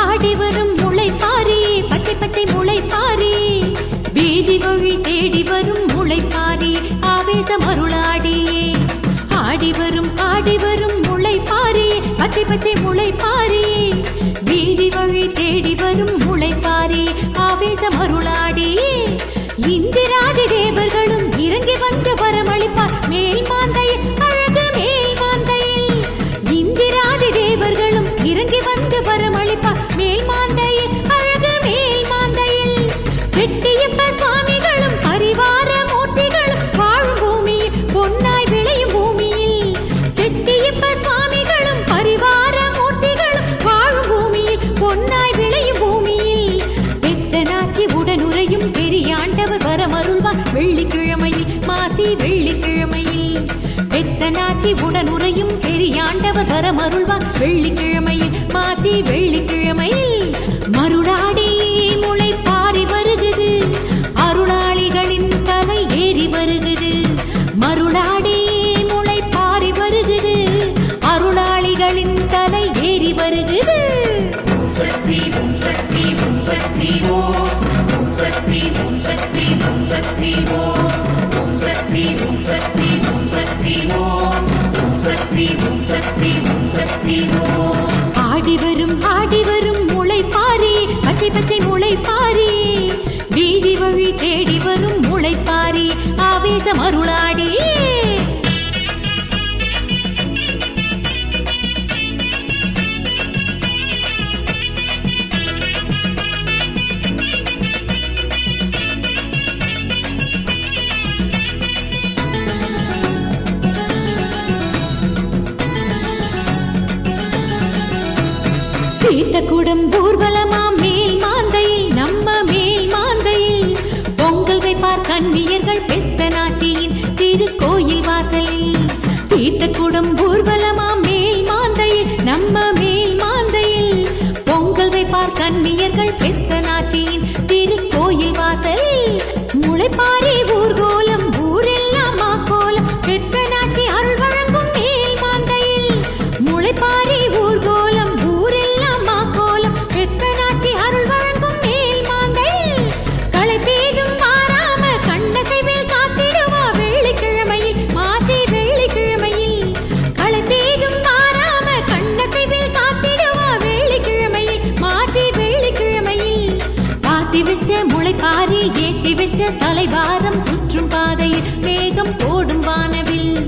ஆடி வரும் முளைப்பாரி, பச்சை பச்சை முளைப்பாரி, வீதி வழி தேடி வரும் முளைப்பாரி, ஆவேசம் அருளாடியே. ஆடி வரும் முளைப்பாரி, பச்சை பச்சை முளைப்பாரி, வீதி வழி தேடி வரும் முளைப்பாரி, ஆவேசம் அருளாடியே. இந்திராதி தேவர்களும் இறங்கி வந்து வரமளிப்பார் மேல் மாந்தையில், அழகு மேல் மாந்தையில். இந்திராதி தேவர்களும் இறங்கி வந்து வரமளிப்பார் மேல் மாந்தையில், அழகு மேல் மாந்தையில். வெட்டியப்ப சுவாமிகளும் பரிவார மூர்த்திகளும் வாழும் பூமியில், பொன்னாய் விளையும் பூமியில். செட்டியப்ப சுவாமிகளும் பரிவார மூர்த்திகளும் வாழும் பூமியில், பொன்னாய் விளையும் பூமியில். பெத்தனாச்சி உடனுரையும் பெரியாண்டவர் வரமருள்வார் வெள்ளிக்கிழமையில், மாசி வெள்ளிக்கிழமையில். பெத்தனாச்சி உடனுரையும் பெரியாண்டவர் வரமருள்வார் வெள்ளிக்கிழமையில், மாசி வெள்ளிக்கிழமையில். மருளாடி முளைப்பாரி வருகுது, அருளாளிகளின் தலை ஏறி வருகுது. மருளாடி முளைப்பாரி வருகுது, அருளாளிகளின் தலை ஏறி வருகுது. ஓம் சக்தி ஓம் சக்தி ஓம் சக்தி ஓம் சக்தி ஓம் சக்தி ஓம் சக்தி ஓம் சக்தி ஓம் சக்தி ஓம் சக்தி ஓம் சக்தி ஓம் சக்தி ஓம் சக்தி ஓம். ஆடி வரும் முளைப்பாரி, பச்சை பச்சை முளைப்பாரி, வீதி வழி தேடி வரும் முளைப்பாரி, ஆவேசம் அருளாடி. தீர்த்தக்கூடம் ஊர்வலமாம் மேல் மாந்தையில், நம்ம மேல் மாந்தையில். பொங்கல் வைப்பார் கன்னியர்கள் பெத்தனாச்சியின் திருக்கோயில் வாசலில். தீர்த்தக்கூடம் ஊர்வலமாம் மேல் மாந்தையில், நம்ம மேல் மாந்தையில். பொங்கல் வைப்பார் கன்னியர்கள் பெத்தனாச்சியின் திருக்கோயில் வாசலில். முளைப்பாரி ஊர்கோலம், ஊரெல்லாம் மாக்கோலம், பெத்தனாச்சி அருள் வழங்கும் மேல் மாந்தையில். முளைப்பாரி ஊர்கோலம், பெத்தனாச்சி அருள் வழங்கும் மேல் மாந்தையில். களை பேதும் மாறாம கண்ணசைவில் காத்திடுவா வெள்ளிக்கிழமையில், மாசி வெள்ளிக்கிழமையில். களை பேதும் மாறாம கண்ணசைவில் காத்திடுவா வெள்ளிக்கிழமையில், மாசி வெள்ளிக்கிழமையில். பாத்தி வச்ச முளைப்பாரி, ஏத்தி வச்ச தலைவாரம், சுற்றும் பாதையில் மேகம் போடும் வானவில்.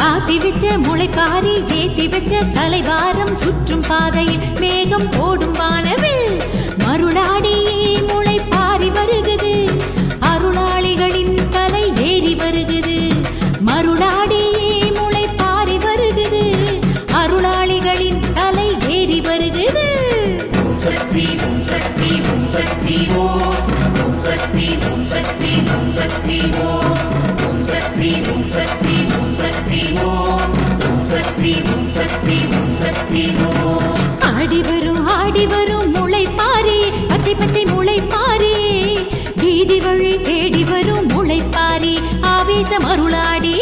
பாத்தி வச்ச முளைப்பாரி, ஏத்தி வச்ச தலைவாரம், சுற்றும் பாதையில் மேகம் போடும் வானவில். மருளாடியே முளைப்பாரி வருகுது, அருளாளிகளின் தலை ஏறி வருகுது. மருளாடியே முளைப்பாரி வருகுது, அருளாளிகளின் தலை ஏறி வருகுது. ஓம் சக்தி ஓம் சக்தி ஓம் சக்தி ஓம் சக்தி ஓம் சக்தி ஓம் சக்தி ஓம் சக்தி ஓம் சக்தி ஓம் சக்தி ஓம் சக்தி ஓம் சக்தி ஓம் சக்தி ஓம். ஆடி வரும் முளைப்பாரி, பச்சை பச்சை முளைப்பாரி, வீதி வழி தேடி வரும் முளைப்பாரி, ஆவேசம் அருளாடி.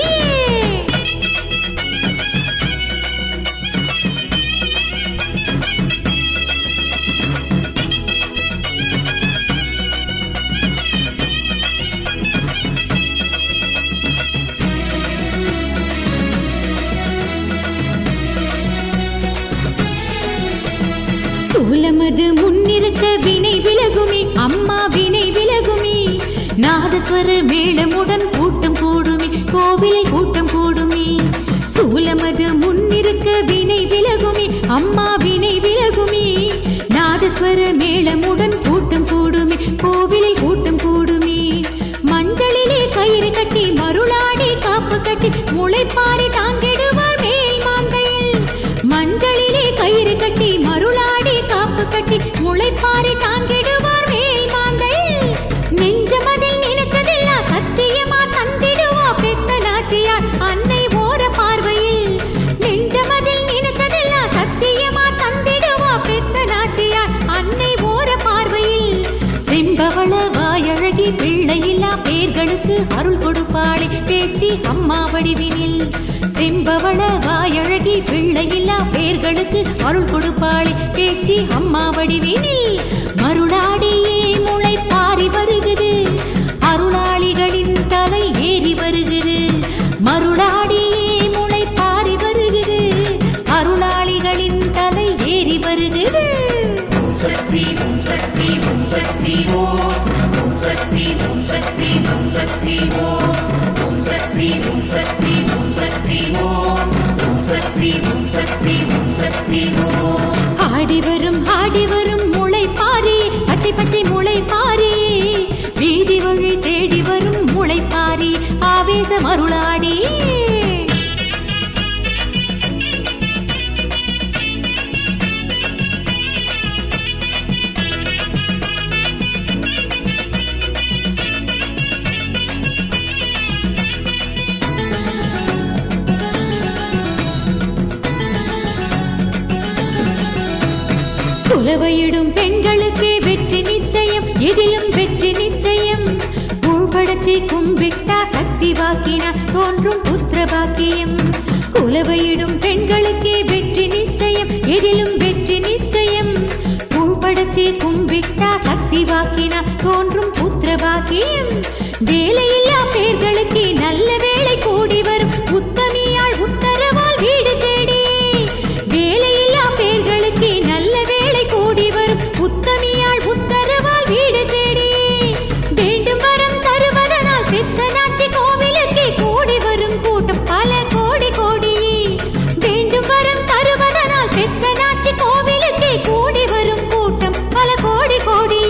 சூலமது முன்னிருக்க வினை விலகுமே, அம்மா வினை விலகுமே. நாதஸ்வர மேளமுடன் கூட்டம் கூடுமே, கோவிலில் கூட்டம் கூடுமே. சூலமது முன்னிருக்க வினை விலகுமே, அம்மா வினை விலகுமே. நாதஸ்வர மேளமுடன் கூட்டம் கூடுமே, கோவிலில் கூட்டம் கூடுமே. மஞ்சளிலே கயிறு கட்டி, மருளாடி காப்பு கட்டி, முளைப்பாரி தாங்கிடுவார் மேல் மாந்தையில். மஞ்சளிலே கயிறு கட்டி, மருளாடி காப்பு கட்டி, முளைப்பாரி தாங்கிடுவார் மேல் மாந்தையில். நெஞ்சமதில் நினைச்சதெல்லாம் சத்தியமா தந்திடுவா பெத்தனாச்சியார் அன்னை பேச்சு அம்மா வடிவினில் செம்பவள வாயழகி பிள்ளையில்லா பேர்களுக்கு அருள் கொடுப்பாளே பேச்சு அம்மா வடிவினில் மருளாடியே முளை பாரி வருகுது அருளாளிகளின் தலை ஏறி வருகுது மருளாடியே முளை பாரி வருகுது அருளாளிகளின் தலை ஏறி வருகுது சக்தி ஓம் சக்தி ஓம் சக்தி ஓம் சக்தி ஓம் சக்தி ஓம் சக்தி ஓம் சக்தி ஓம் சக்தி ஓம் சக்தி ஓம் சக்தி ஓம் சக்தி ஓம் சக்தி ஓம் ஆடி வரும் முளை பாரி பச்சை பச்சை முளை பாரி வீதி வழி தேடி வரும் முளை பாரி ஆவேச மருளாடி குலவையிடும் பெண்களுக்கு வெற்றி நிச்சயம் எதிலும் வெற்றி நிச்சயம் பூபடச்சி கும்பிட்டா சக்தி வாக்கினா தோன்றும் புத்திர பாக்கியம் குலவையிடும் பெண்களுக்கு வெற்றி நிச்சயம் எதிலும் வெற்றி நிச்சயம் பூபடச்சி கும்பிட்டா சக்தி வாக்கினா தோன்றும் புத்திர பாக்கியம் வேலையில்லா பேர்களுக்கு நல்ல வேலை கூடி வரும் உத்தமியாள் உத்தரவால் வீடு தேடி வேலையில்லா பேர்களுக்கு நல்ல வேலை கூடி வரும் உத்தமியாள் உத்தரவால் வீடு தேடி வேண்டும் வரம் தருவதனால் பித்தனாட்சி கோவிலுக்கு கூடி வரும் கூட்டம் பல கோடி கோடி வேண்டும் வரம் தருவதனால் பித்தனாட்சி கோவிலுக்கு கூடி வரும் கூட்டம் பல கோடி கோடி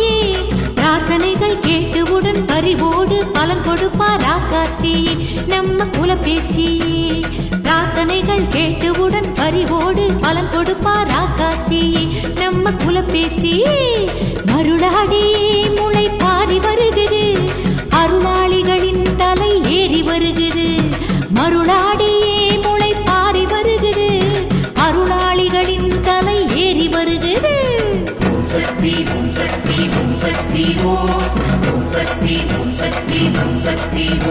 பிரார்த்தனைகள் கேட்டுவுடன் பரிவோடு பலன் கொடுப்பார் ராக்காட்சியே நம்ம குல பேச்சியே பிரார்த்தனைகள் கேட்டுவுடன் பரிவோடு பலன் கொடுப்பார் ராக்காட்சியே நம்ம குல பேச்சியே மருளாடியே முளை பாரி வருகுது அருளாளிகளின் தலை ஏறி வருகுது மருளாடியே முளை பாரி வருகுது அருளாளிகளின் தலை ஏறி வருகுது சக்தி ஓம் சக்தி ஓம் சக்தி ஓம் சக்தி ஓம் சக்தி ஓம் சக்தி ஓம்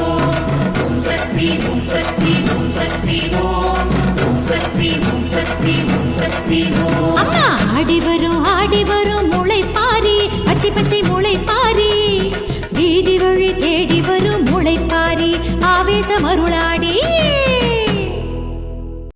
சக்தி ஓம் சக்தி ஓம் சக்தி ஓம் சக்தி ஓம் சக்தி ஓம் சக்தி ஓம் அம்மா ஆடி வரும் முளை பாரி பச்சை பச்சை முளை பாரி வீதி வழி தேடி வரும் முளை பாரி ஆவேச மருளாடி